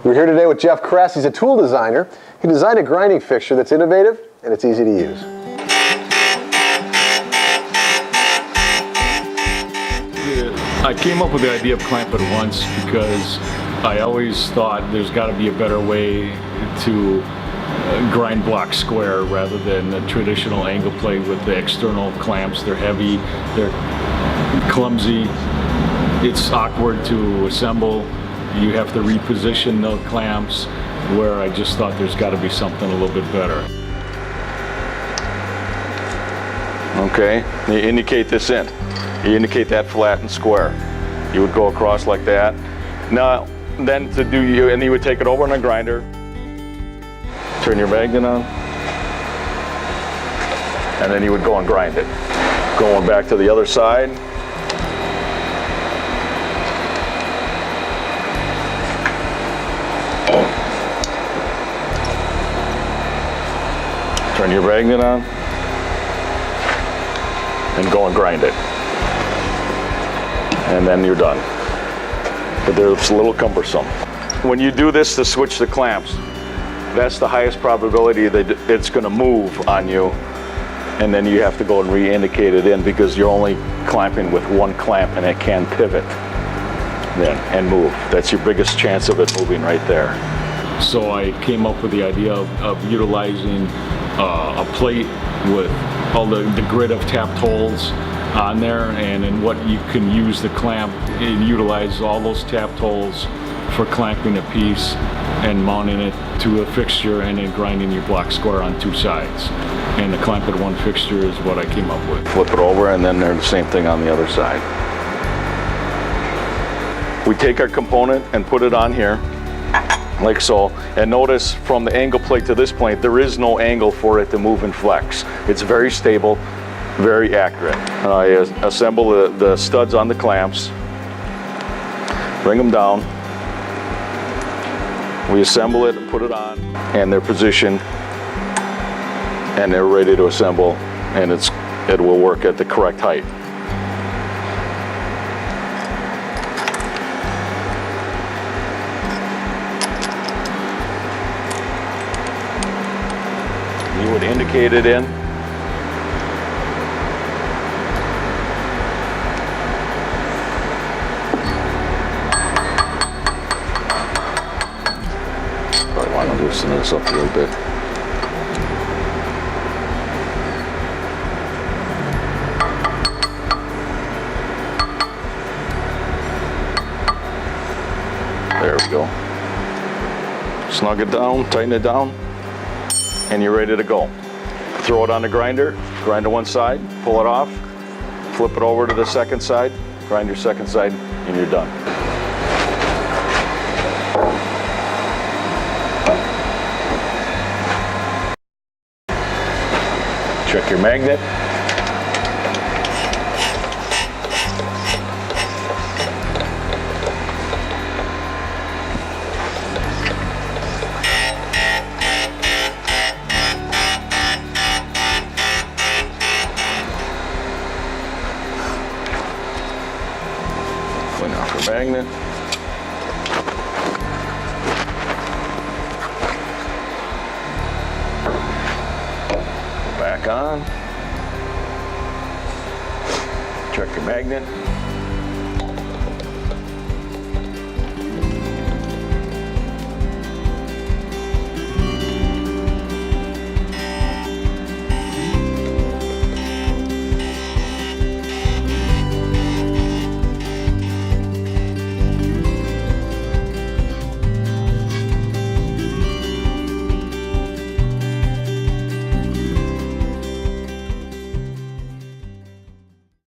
We're here today with Jeff Kress. He's a tool designer. He designed a grinding fixture that's innovative and it's easy to use. I came up with the idea of clamp it once because I always thought there's got to be a better way to grind block square rather than the traditional angle plate with the external clamps. They're heavy, they're clumsy, it's awkward to assemble. You have to reposition the clamps, where I just thought there's got to be something a little bit better. Okay, you indicate this end. You indicate that flat and square. You would go across like that. Now, then to do you, and you would take it over in a grinder. Turn your magnet on. And then you would go and grind it. Going back to the other side. Turn your magnet on. And go and grind it. And then you're done. But it's a little cumbersome. When you do this to switch the clamps, that's the highest probability that it's going to move on you, and then you have to go and re-indicate it in because you're only clamping with one clamp and it can pivot then and move. That's your biggest chance of it moving right there. So I came up with the idea of utilizing a plate with all the grid of tapped holes on there, and in what you can use the clamp and utilize all those tapped holes for clamping a piece and mounting it to a fixture and then grinding your block square on two sides. And the clamp at one fixture is what I came up with. Flip it over and then they're the same thing on the other side. We take our component and put it on here like so, and notice from the angle plate to this plate there is no angle for it to move and flex. It's very stable, very accurate. I assemble the studs on the clamps, bring them down, we assemble it and put it on, and they're positioned and they're ready to assemble, and it will work at the correct height. You would indicate it in. Probably want to loosen this up a little bit. There we go. Snug it down, tighten it down, and you're ready to go. Throw it on the grinder, grind to one side, pull it off, flip it over to the second side, grind your second side, and you're done. Check your magnet. Clean off your magnet. Back on. Check your magnet.